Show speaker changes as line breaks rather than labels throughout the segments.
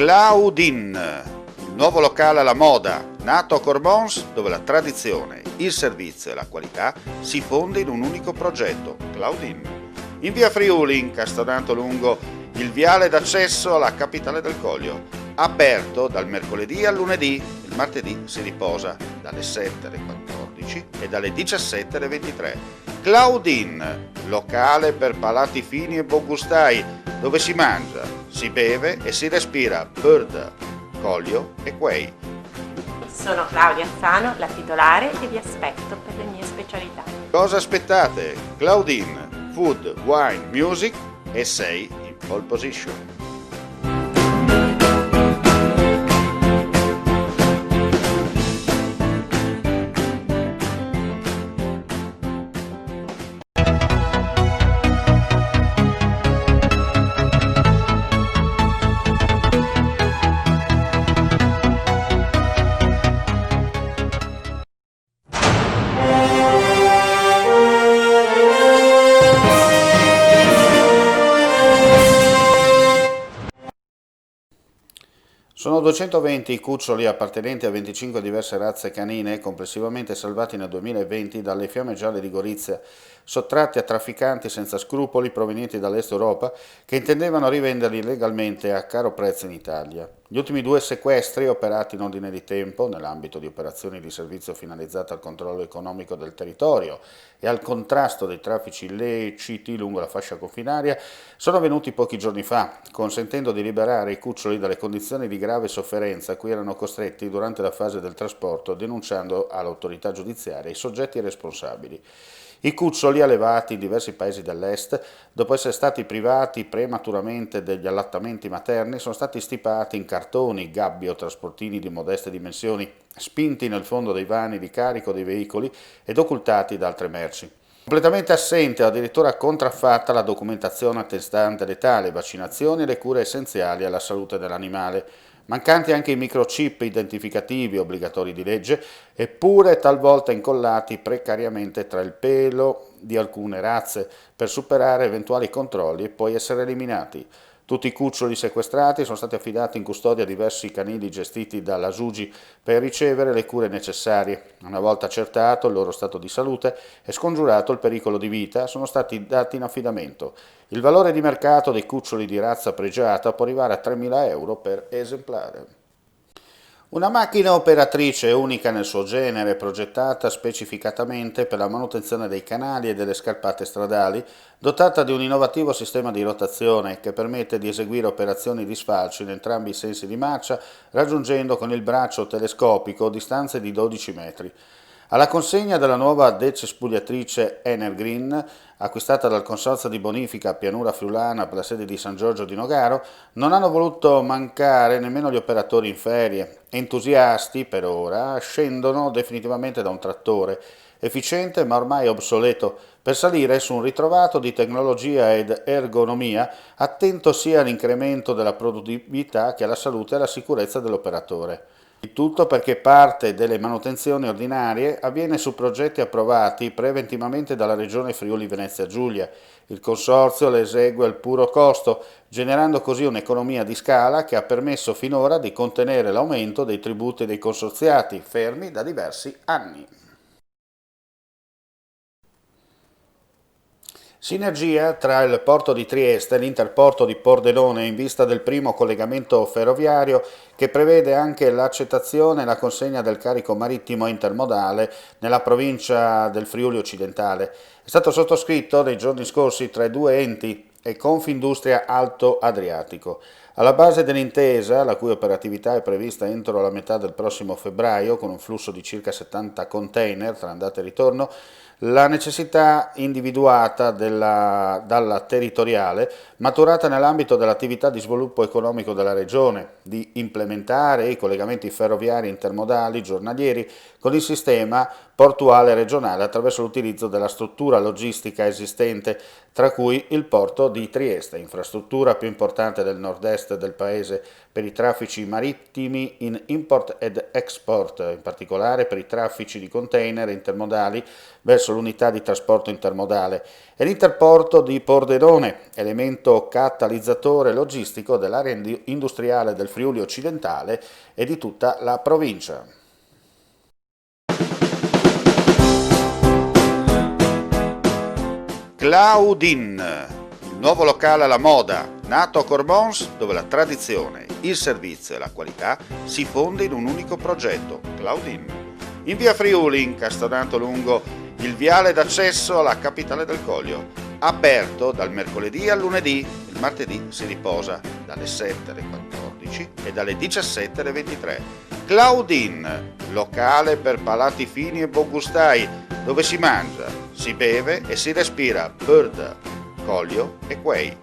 Claudine, il nuovo locale alla moda, nato a Cormons, dove la tradizione, il servizio e la qualità si fonde in un unico progetto, Claudine. In via Friuli, incastonato lungo il viale d'accesso alla capitale del Coglio, aperto dal mercoledì al lunedì, il martedì si riposa dalle 7 alle 14 e dalle 17 alle 23. Claudine, locale per palati fini e buongustai, dove si mangia, si beve e si respira Bird, Coglio e Quay.
Sono Claudia Azzano, la titolare, e vi aspetto per le mie specialità.
Cosa aspettate? Claudine, food, wine, music e sei in pole position. Sono 220 i cuccioli appartenenti a 25 diverse razze canine, complessivamente salvati nel 2020 dalle fiamme gialle di Gorizia, sottratti a trafficanti senza scrupoli provenienti dall'Est Europa che intendevano rivenderli legalmente a caro prezzo in Italia. Gli ultimi 2 sequestri, operati in ordine di tempo nell'ambito di operazioni di servizio finalizzate al controllo economico del territorio e al contrasto dei traffici illeciti lungo la fascia confinaria, sono avvenuti pochi giorni fa, consentendo di liberare i cuccioli dalle condizioni di grave sofferenza a cui erano costretti durante la fase del trasporto, denunciando all'autorità giudiziaria i soggetti responsabili. I cuccioli allevati in diversi paesi dell'Est, dopo essere stati privati prematuramente degli allattamenti materni, sono stati stipati in cartoni, gabbi o trasportini di modeste dimensioni, spinti nel fondo dei vani di carico dei veicoli ed occultati da altre merci. Completamente assente o addirittura contraffatta la documentazione attestante l'età, le vaccinazioni e le cure essenziali alla salute dell'animale. Mancanti anche i microchip identificativi obbligatori di legge, eppure talvolta incollati precariamente tra il pelo di alcune razze per superare eventuali controlli e poi essere eliminati. Tutti i cuccioli sequestrati sono stati affidati in custodia a diversi canili gestiti dalla SUGI per ricevere le cure necessarie. Una volta accertato il loro stato di salute e scongiurato il pericolo di vita, sono stati dati in affidamento. Il valore di mercato dei cuccioli di razza pregiata può arrivare a 3.000 euro per esemplare. Una macchina operatrice unica nel suo genere, progettata specificatamente per la manutenzione dei canali e delle scarpate stradali, dotata di un innovativo sistema di rotazione che permette di eseguire operazioni di sfalcio in entrambi i sensi di marcia, raggiungendo con il braccio telescopico distanze di 12 metri. Alla consegna della nuova decespugliatrice Energreen, acquistata dal Consorzio di Bonifica Pianura Friulana per la sede di San Giorgio di Nogaro, non hanno voluto mancare nemmeno gli operatori in ferie. Entusiasti, per ora, scendono definitivamente da un trattore, efficiente ma ormai obsoleto, per salire su un ritrovato di tecnologia ed ergonomia attento sia all'incremento della produttività che alla salute e alla sicurezza dell'operatore. Il tutto perché parte delle manutenzioni ordinarie avviene su progetti approvati preventivamente dalla Regione Friuli Venezia Giulia. Il Consorzio le esegue al puro costo, generando così un'economia di scala che ha permesso finora di contenere l'aumento dei tributi dei consorziati, fermi da diversi anni. Sinergia tra il porto di Trieste e l'interporto di Pordenone in vista del primo collegamento ferroviario che prevede anche l'accettazione e la consegna del carico marittimo intermodale nella provincia del Friuli Occidentale. È stato sottoscritto nei giorni scorsi tra i due enti e Confindustria Alto Adriatico. Alla base dell'intesa, la cui operatività è prevista entro la metà del prossimo febbraio, con un flusso di circa 70 container tra andata e ritorno, la necessità individuata dalla territoriale, maturata nell'ambito dell'attività di sviluppo economico della Regione, di implementare i collegamenti ferroviari intermodali giornalieri con il sistema portuale regionale attraverso l'utilizzo della struttura logistica esistente, tra cui il porto di Trieste, infrastruttura più importante del nord-est del paese per i traffici marittimi in import ed export, in particolare per i traffici di container intermodali verso l'unità di trasporto intermodale, e l'interporto di Pordenone, elemento catalizzatore logistico dell'area industriale del Friuli occidentale e di tutta la provincia. Claudin, il nuovo locale alla moda, nato a Corbons, dove la tradizione, il servizio e la qualità si fonde in un unico progetto, Claudin. In via Friuli, incastonato lungo il viale d'accesso alla capitale del Coglio, aperto dal mercoledì al lunedì, il martedì si riposa dalle 7 alle 14 e dalle 17 alle 23. Claudin, locale per palati fini e buongustai, dove si mangia, si beve e si respira bird, Coglio e quei.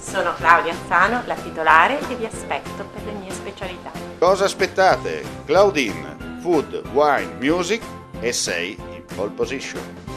Sono Claudia Azzano, la titolare, e vi aspetto per le mie specialità.
Cosa aspettate? Claudin, food, wine, music e sei in pole position.